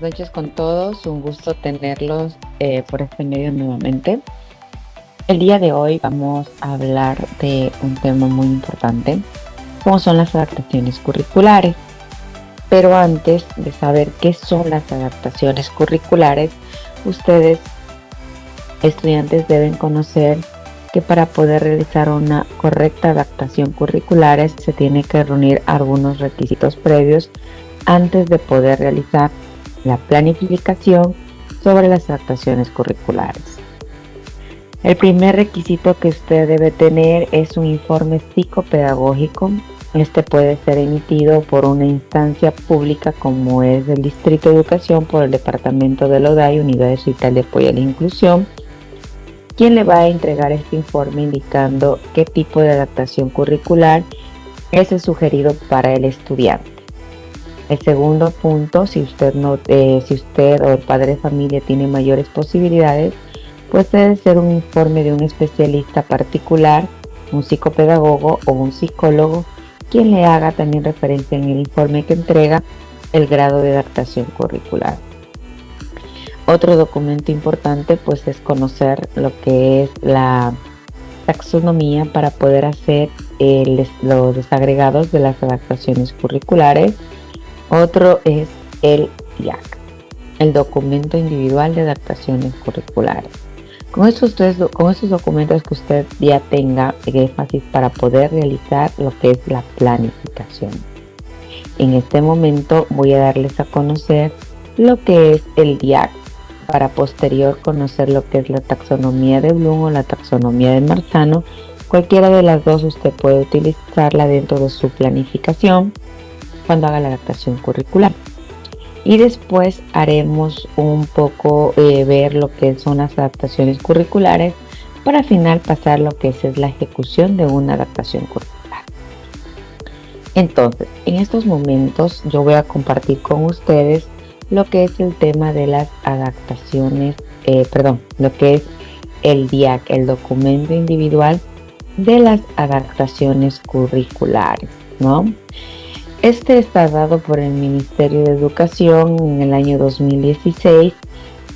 noches con todos, un gusto tenerlos por este medio nuevamente. El día de hoy vamos a hablar de un tema muy importante, como son las adaptaciones curriculares. Pero antes de saber qué son las adaptaciones curriculares, ustedes, estudiantes, deben conocer que para poder realizar una correcta adaptación curricular se tiene que reunir algunos requisitos previos antes de poder realizar la planificación sobre las adaptaciones curriculares. El primer requisito que usted debe tener es un informe psicopedagógico. Este puede ser emitido por una instancia pública como es el Distrito de Educación por el Departamento del ODAI, Unidad Distrital de Apoyo a la Inclusión, quien le va a entregar este informe indicando qué tipo de adaptación curricular es el sugerido para el estudiante. El segundo punto, si usted o el padre de familia tiene mayores posibilidades, pues debe ser un informe de un especialista particular, un psicopedagogo o un psicólogo, quien le haga también referencia en el informe que entrega el grado de adaptación curricular. Otro documento importante pues es conocer lo que es la taxonomía para poder hacer los desagregados de las adaptaciones curriculares. Otro es el DIAC, el documento individual de adaptaciones curriculares. Con estos documentos que usted ya tenga énfasis para poder realizar lo que es la planificación. En este momento voy a darles a conocer lo que es el DIAC, para posterior conocer lo que es la taxonomía de Bloom o la taxonomía de Marzano. Cualquiera de las dos usted puede utilizarla dentro de su planificación cuando haga la adaptación curricular. Y después haremos un poco ver lo que son las adaptaciones curriculares para al final pasar lo que es la ejecución de una adaptación curricular. Entonces, en estos momentos yo voy a compartir con ustedes lo que es el tema de las adaptaciones, lo que es el DIAC, el documento individual de las adaptaciones curriculares, ¿no? Este está dado por el Ministerio de Educación en el año 2016,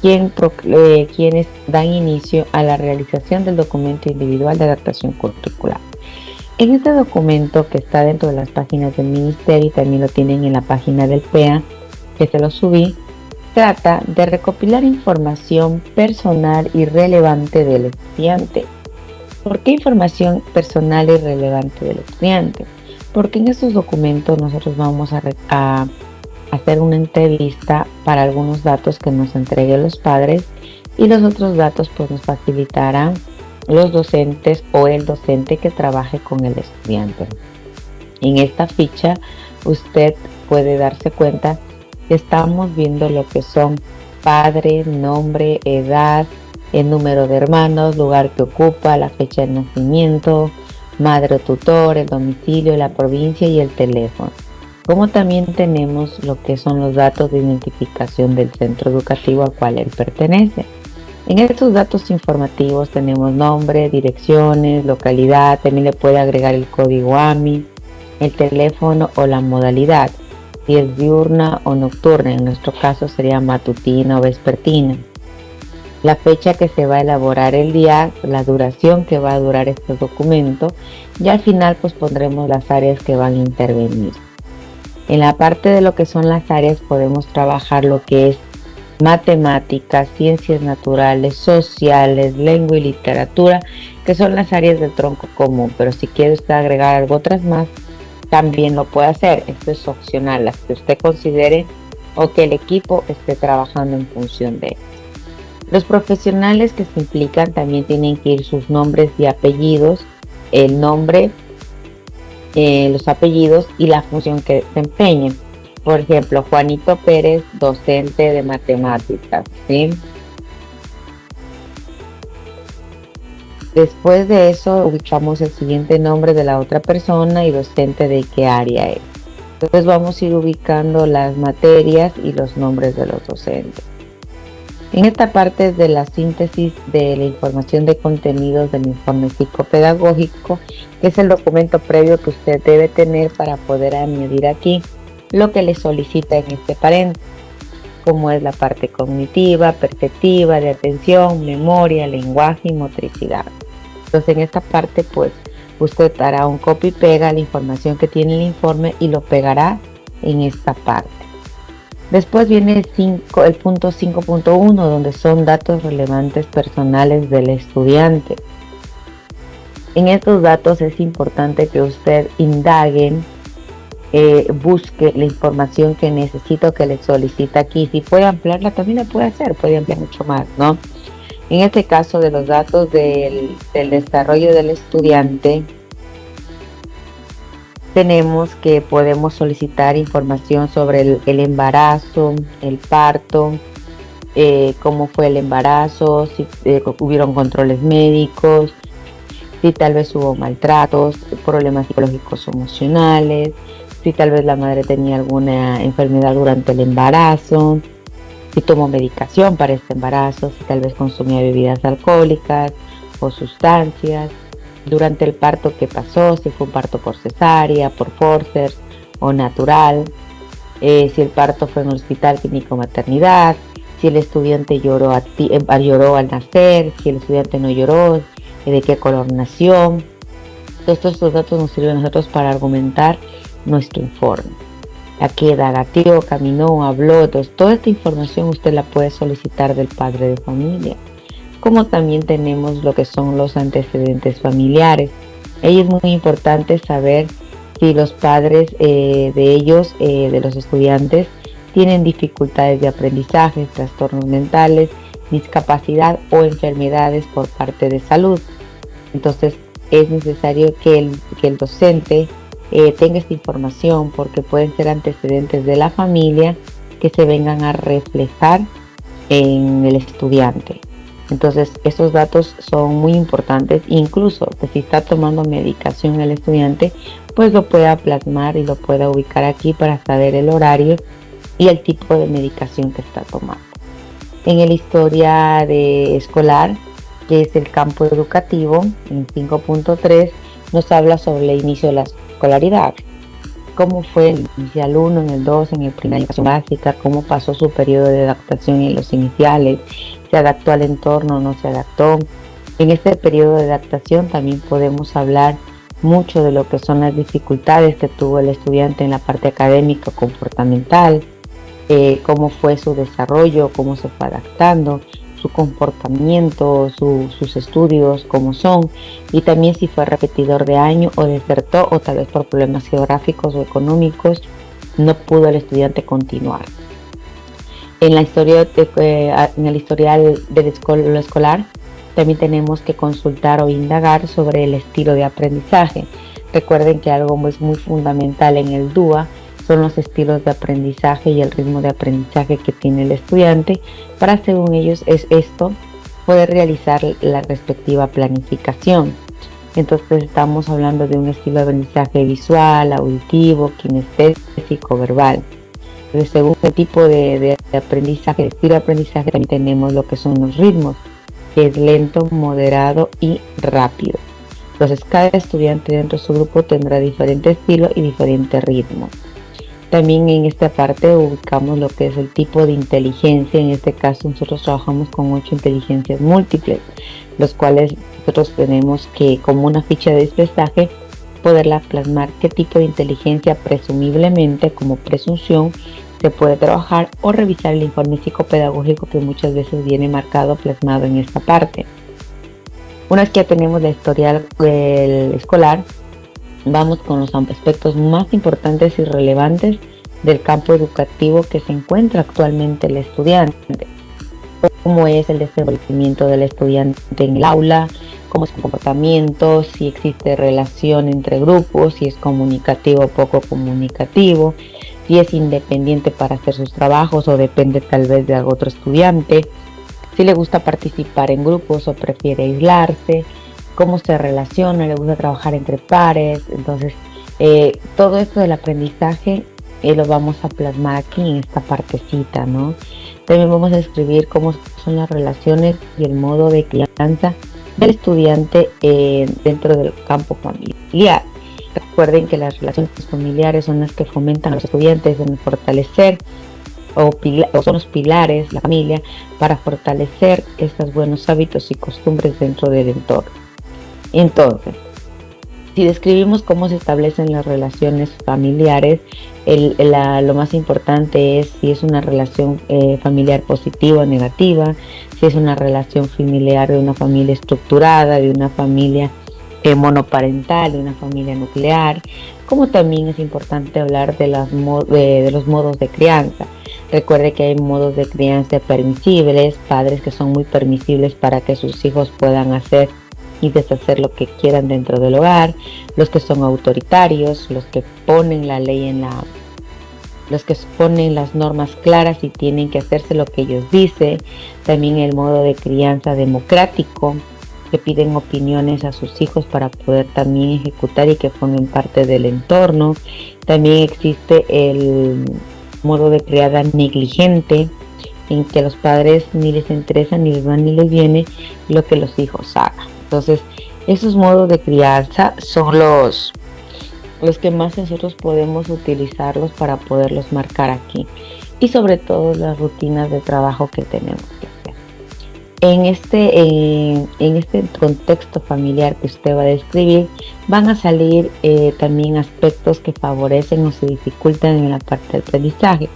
quienes dan inicio a la realización del documento individual de adaptación curricular. En este documento, que está dentro de las páginas del Ministerio y también lo tienen en la página del PEA, que se lo subí, trata de recopilar información personal y relevante del estudiante. ¿Por qué información personal y relevante del estudiante? Porque en estos documentos nosotros vamos a hacer una entrevista para algunos datos que nos entreguen los padres y los otros datos pues nos facilitarán los docentes o el docente que trabaje con el estudiante. En esta ficha usted puede darse cuenta que estamos viendo lo que son padre, nombre, edad, el número de hermanos, lugar que ocupa, la fecha de nacimiento, madre o tutor, el domicilio, la provincia y el teléfono. Como también tenemos lo que son los datos de identificación del centro educativo al cual él pertenece. En estos datos informativos tenemos nombre, direcciones, localidad, también le puede agregar el código AMI, el teléfono o la modalidad, si es diurna o nocturna, en nuestro caso sería matutina o vespertina. La fecha que se va a elaborar el día, la duración que va a durar este documento y al final pues pondremos las áreas que van a intervenir. En la parte de lo que son las áreas podemos trabajar lo que es matemáticas, ciencias naturales, sociales, lengua y literatura, que son las áreas del tronco común, pero si quiere usted agregar algo otras más, también lo puede hacer. Esto es opcional, las que usted considere o que el equipo esté trabajando en función de. Los profesionales que se implican también tienen que ir sus nombres y apellidos, el nombre, los apellidos y la función que desempeñen. Por ejemplo, Juanito Pérez, docente de matemáticas, ¿sí? Después de eso ubicamos el siguiente nombre de la otra persona y docente de qué área es. Entonces vamos a ir ubicando las materias y los nombres de los docentes. En esta parte de la síntesis de la información de contenidos del informe psicopedagógico, que es el documento previo que usted debe tener para poder añadir aquí lo que le solicita en este paréntesis. como es la parte cognitiva, perceptiva, de atención, memoria, lenguaje y motricidad. Entonces en esta parte pues usted hará un copy y pega la información que tiene el informe y lo pegará en esta parte. Después viene el punto 5.1, donde son datos relevantes personales del estudiante. En estos datos es importante que usted indague, busque la información que necesito, que le solicita aquí. Si puede ampliarla, también la puede hacer, puede ampliar mucho más, ¿no? En este caso de los datos del desarrollo del estudiante, tenemos que podemos solicitar información sobre el embarazo, el parto, cómo fue el embarazo, si hubieron controles médicos, si tal vez hubo maltratos, problemas psicológicos o emocionales, si tal vez la madre tenía alguna enfermedad durante el embarazo, si tomó medicación para este embarazo, si tal vez consumía bebidas alcohólicas o sustancias, durante el parto que pasó, si fue un parto por cesárea, por forceps o natural, si el parto fue en el hospital clínico maternidad, si el estudiante lloró al nacer, si el estudiante no lloró, de qué color nació. Todos estos datos nos sirven a nosotros para argumentar nuestro informe. A qué edad gateó, caminó, habló. Entonces, toda esta información usted la puede solicitar del padre de familia. Como también tenemos lo que son los antecedentes familiares. Ahí es muy importante saber si los padres de ellos, de los estudiantes, tienen dificultades de aprendizaje, trastornos mentales, discapacidad o enfermedades por parte de salud. Entonces es necesario que el docente tenga esta información, porque pueden ser antecedentes de la familia que se vengan a reflejar en el estudiante. Entonces esos datos son muy importantes. Incluso que si está tomando medicación el estudiante, pues lo pueda plasmar y lo pueda ubicar aquí para saber el horario y el tipo de medicación que está tomando. En el historia escolar, que es el campo educativo, en 5.3 nos habla sobre el inicio de la escolaridad. Cómo fue el inicial 1, en el 2, en el primer educación básica, cómo pasó su periodo de adaptación en los iniciales, se adaptó al entorno, no se adaptó. En este periodo de adaptación también podemos hablar mucho de lo que son las dificultades que tuvo el estudiante en la parte académica, comportamental, cómo fue su desarrollo, cómo se fue adaptando, su comportamiento, sus estudios, cómo son, y también si fue repetidor de año o desertó, o tal vez por problemas geográficos o económicos no pudo el estudiante continuar. En la historia en el historial de lo escolar también tenemos que consultar o indagar sobre el estilo de aprendizaje. Recuerden que algo es muy fundamental en el DUA son los estilos de aprendizaje y el ritmo de aprendizaje que tiene el estudiante, para, según ellos, poder realizar la respectiva planificación. Entonces estamos hablando de un estilo de aprendizaje visual, auditivo, kinestésico, verbal. Entonces, según el tipo de aprendizaje, el estilo de aprendizaje, también tenemos lo que son los ritmos, que es lento, moderado y rápido. Entonces cada estudiante dentro de su grupo tendrá diferente estilo y diferente ritmo. También en esta parte ubicamos lo que es el tipo de inteligencia. En este caso nosotros trabajamos con 8 inteligencias múltiples, los cuales nosotros tenemos que, como una ficha de despesaje, poderla plasmar qué tipo de inteligencia presumiblemente, como presunción, se puede trabajar, o revisar el informe psicopedagógico que muchas veces viene marcado, plasmado en esta parte. Una vez que ya tenemos la historial escolar, vamos con los aspectos más importantes y relevantes del campo educativo que se encuentra actualmente el estudiante. Cómo es el desenvolvimiento del estudiante en el aula, cómo es su comportamiento, si existe relación entre grupos, si es comunicativo o poco comunicativo, si es independiente para hacer sus trabajos o depende tal vez de algún otro estudiante, si le gusta participar en grupos o prefiere aislarse, cómo se relaciona, le gusta trabajar entre pares. Entonces todo esto del aprendizaje lo vamos a plasmar aquí en esta partecita, ¿no? También vamos a escribir cómo son las relaciones y el modo de crianza del estudiante dentro del campo familiar. Recuerden que las relaciones familiares son las que fomentan a los estudiantes en fortalecer o son los pilares, la familia, para fortalecer estos buenos hábitos y costumbres dentro del entorno. Entonces, si describimos cómo se establecen las relaciones familiares, lo más importante es si es una relación familiar positiva o negativa, si es una relación familiar de una familia estructurada, de una familia monoparental, de una familia nuclear, como también es importante hablar de los modos de crianza. Recuerde que hay modos de crianza permisibles, padres que son muy permisibles para que sus hijos puedan hacer y deshacer lo que quieran dentro del hogar, los que son autoritarios, los que ponen la ley los que ponen las normas claras y tienen que hacerse lo que ellos dicen. También el modo de crianza democrático, que piden opiniones a sus hijos para poder también ejecutar y que formen parte del entorno. También existe el modo de crianza negligente, en que los padres ni les interesa, ni les va ni les viene lo que los hijos hagan. Entonces, esos modos de crianza son los que más nosotros podemos utilizarlos para poderlos marcar aquí. Y sobre todo las rutinas de trabajo que tenemos que hacer. En este contexto familiar que usted va a describir, van a salir también aspectos que favorecen o se dificultan en la parte del aprendizaje.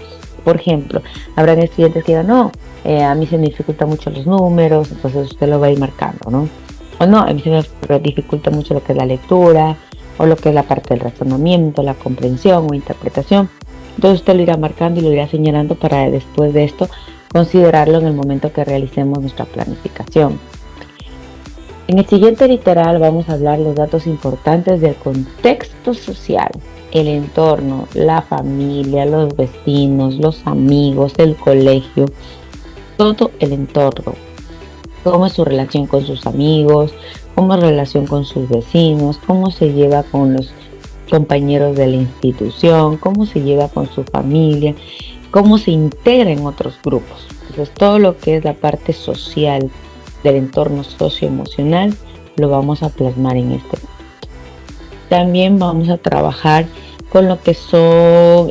Por ejemplo, habrán estudiantes que digan, no, a mí se me dificultan mucho los números, entonces usted lo va a ir marcando, ¿no? O no, a mí se me dificulta mucho lo que es la lectura, o lo que es la parte del razonamiento, la comprensión o interpretación. Entonces usted lo irá marcando y lo irá señalando para después de esto considerarlo en el momento que realicemos nuestra planificación. En el siguiente literal vamos a hablar los datos importantes del contexto social, el entorno, la familia, los vecinos, los amigos, el colegio, todo el entorno. Cómo es su relación con sus amigos, cómo es su relación con sus vecinos, cómo se lleva con los compañeros de la institución, cómo se lleva con su familia, cómo se integra en otros grupos. Entonces, todo lo que es la parte social del entorno socioemocional lo vamos a plasmar en este momento. También vamos a trabajar con lo que son,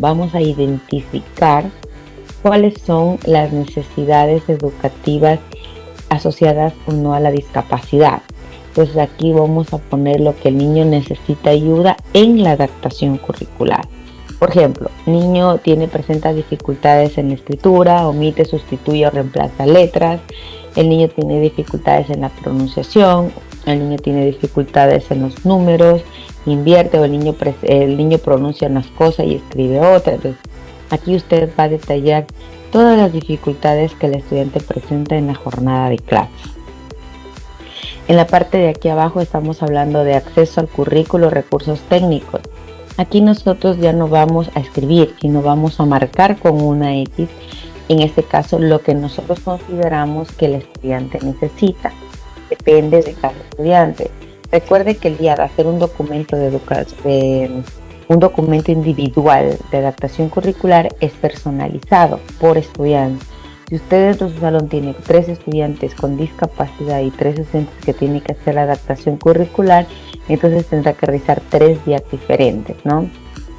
vamos a identificar cuáles son las necesidades educativas asociadas o no a la discapacidad. Entonces aquí vamos a poner lo que el niño necesita ayuda en la adaptación curricular. Por ejemplo, niño presenta dificultades en la escritura, omite, sustituye o reemplaza letras. El niño tiene dificultades en la pronunciación. El niño tiene dificultades en los números, invierte, o el niño pronuncia unas cosas y escribe otras. Entonces, aquí usted va a detallar todas las dificultades que el estudiante presenta en la jornada de clase. En la parte de aquí abajo estamos hablando de acceso al currículo, recursos técnicos. Aquí nosotros ya no vamos a escribir, sino vamos a marcar con una X, en este caso, lo que nosotros consideramos que el estudiante necesita. Depende de cada estudiante. Recuerde que el día de hacer un documento un documento individual de adaptación curricular es personalizado por estudiante. Si usted dentro de su salón tiene 3 estudiantes con discapacidad y 3 estudiantes que tienen que hacer la adaptación curricular, entonces tendrá que realizar 3 días diferentes, ¿no?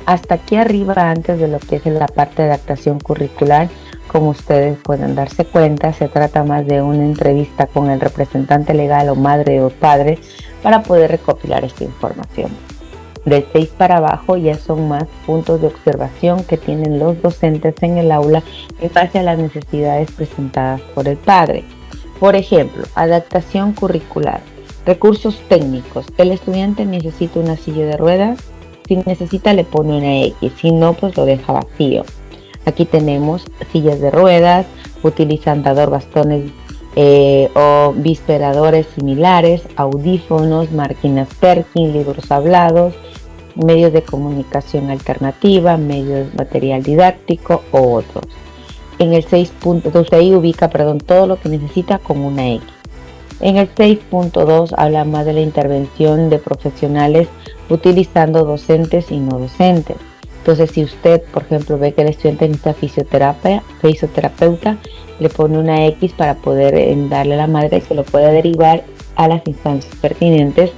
Hasta aquí arriba, antes de lo que es la parte de adaptación curricular, como ustedes pueden darse cuenta, se trata más de una entrevista con el representante legal o madre o padre para poder recopilar esta información. Del 6 para abajo ya son más puntos de observación que tienen los docentes en el aula en base a las necesidades presentadas por el padre. Por ejemplo, adaptación curricular, recursos técnicos. El estudiante necesita una silla de ruedas. Si necesita, le pone una X, si no, pues lo deja vacío. Aquí tenemos sillas de ruedas, utiliza andador, bastones o bisperadores similares, audífonos, máquinas Perkins, libros hablados, medios de comunicación alternativa, medios de material didáctico o otros. En el 6.2 ahí ubica, todo lo que necesita con una X. En el 6.2 habla más de la intervención de profesionales utilizando docentes y no docentes. Entonces, si usted, por ejemplo, ve que el estudiante necesita fisioterapeuta, le pone una X para poder darle a la madre que lo pueda derivar a las instancias pertinentes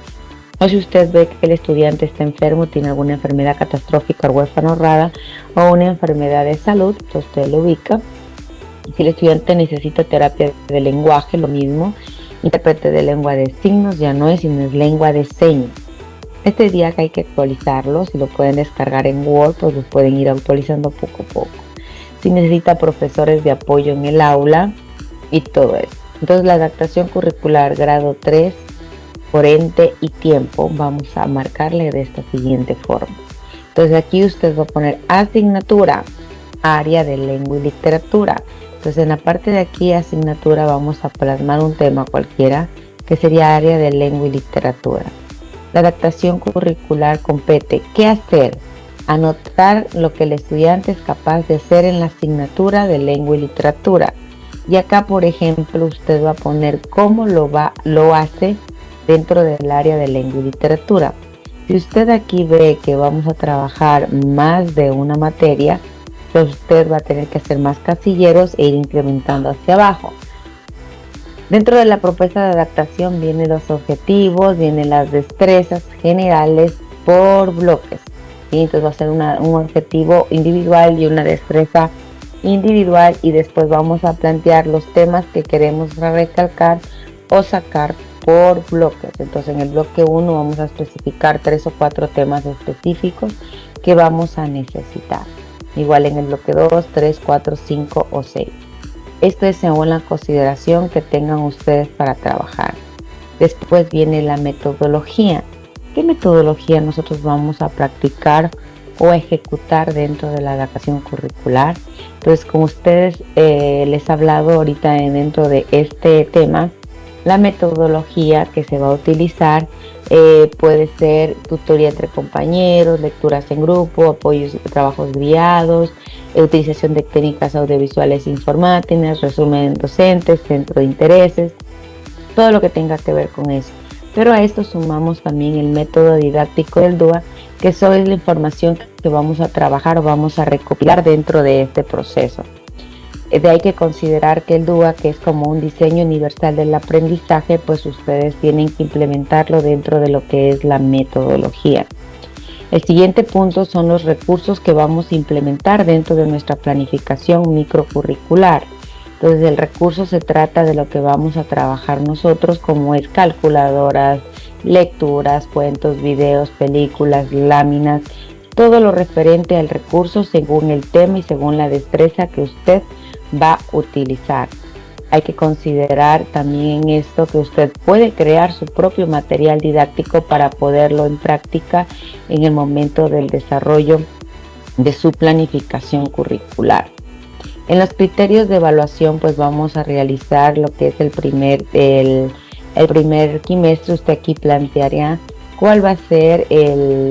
O si usted ve que el estudiante está enfermo, tiene alguna enfermedad catastrófica, huérfano rara o una enfermedad de salud, entonces usted lo ubica. Si el estudiante necesita terapia de lenguaje, lo mismo. Intérprete de lengua de signos ya no es, sino es lengua de señas. Este día que hay que actualizarlo, si lo pueden descargar en Word, pues lo pueden ir actualizando poco a poco. Si necesita profesores de apoyo en el aula y todo eso. Entonces la adaptación curricular grado 3 por ente y tiempo vamos a marcarle de esta siguiente forma. Entonces aquí usted va a poner asignatura, área de lengua y literatura. Entonces en la parte de aquí asignatura vamos a plasmar un tema cualquiera que sería área de lengua y literatura. La adaptación curricular compete ¿qué hacer? Anotar lo que el estudiante es capaz de hacer en la asignatura de lengua y literatura. Y acá, por ejemplo, usted va a poner cómo lo hace dentro del área de lengua y literatura. Si usted aquí ve que vamos a trabajar más de una materia, pues usted va a tener que hacer más casilleros e ir incrementando hacia abajo. Dentro de la propuesta de adaptación vienen los objetivos, vienen las destrezas generales por bloques. ¿Sí? Entonces va a ser un objetivo individual y una destreza individual, y después vamos a plantear los temas que queremos recalcar o sacar por bloques. Entonces en el bloque 1 vamos a especificar 3 o 4 temas específicos que vamos a necesitar. Igual en el bloque 2, 3, 4, 5 o 6. Esto es según la consideración que tengan ustedes para trabajar. Después viene la metodología. ¿Qué metodología nosotros vamos a practicar o ejecutar dentro de la adaptación curricular? Entonces, como ustedes les he hablado ahorita dentro de este tema, la metodología que se va a utilizar puede ser tutoría entre compañeros, lecturas en grupo, apoyos y trabajos guiados, utilización de técnicas audiovisuales informáticas, resumen docentes, centro de intereses, todo lo que tenga que ver con eso. Pero a esto sumamos también el método didáctico del DUA, que es la información que vamos a trabajar o vamos a recopilar dentro de este proceso. De ahí que considerar que el DUA, que es como un diseño universal del aprendizaje, pues ustedes tienen que implementarlo dentro de lo que es la metodología. El siguiente punto son los recursos que vamos a implementar dentro de nuestra planificación microcurricular. Entonces el recurso se trata de lo que vamos a trabajar nosotros, como es calculadoras, lecturas, cuentos, videos, películas, láminas, todo lo referente al recurso según el tema y según la destreza que usted va a utilizar. Hay que considerar también esto, que usted puede crear su propio material didáctico para poderlo en práctica en el momento del desarrollo de su planificación curricular. En los criterios de evaluación, pues vamos a realizar lo que es el primer trimestre. Usted aquí plantearía cuál va a ser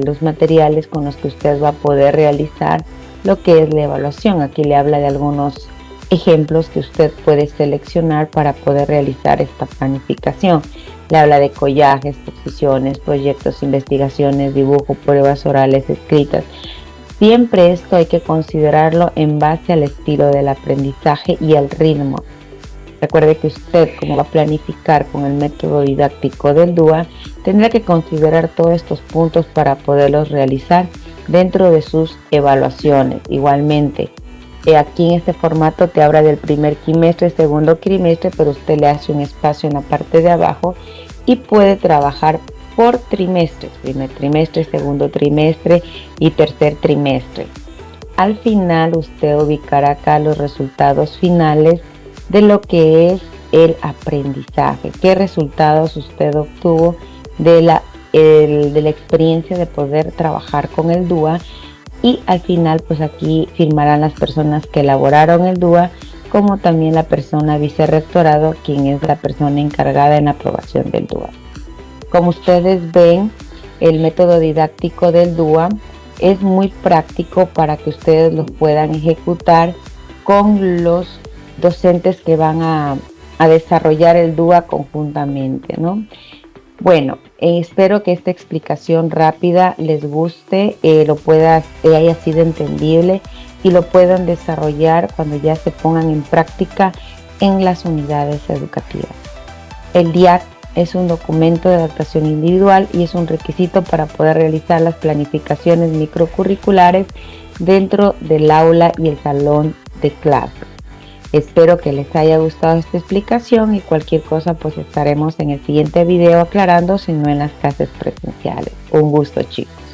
los materiales con los que usted va a poder realizar lo que es la evaluación. Aquí le habla de algunos ejemplos que usted puede seleccionar para poder realizar esta planificación. Le habla de collajes, exposiciones, proyectos, investigaciones, dibujo, pruebas orales, escritas. Siempre esto hay que considerarlo en base al estilo del aprendizaje y al ritmo. Recuerde que usted, como va a planificar con el método didáctico del DUA, tendrá que considerar todos estos puntos para poderlos realizar dentro de sus evaluaciones. Igualmente, aquí en este formato te habla del primer trimestre, segundo trimestre, pero usted le hace un espacio en la parte de abajo y puede trabajar por trimestres: primer trimestre, segundo trimestre y tercer trimestre. Al final usted ubicará acá los resultados finales de lo que es el aprendizaje. ¿Qué resultados usted obtuvo de la experiencia de poder trabajar con el DUA? Y al final, pues aquí firmarán las personas que elaboraron el DUA, como también la persona vicerrectorado, quien es la persona encargada en la aprobación del DUA. Como ustedes ven, el método didáctico del DUA es muy práctico para que ustedes lo puedan ejecutar con los docentes que van a desarrollar el DUA conjuntamente, ¿no? Bueno, espero que esta explicación rápida les guste, haya sido entendible y lo puedan desarrollar cuando ya se pongan en práctica en las unidades educativas. El día es un documento de adaptación individual y es un requisito para poder realizar las planificaciones microcurriculares dentro del aula y el salón de clase. Espero que les haya gustado esta explicación y cualquier cosa pues estaremos en el siguiente video aclarando, si no en las clases presenciales. Un gusto, chicos.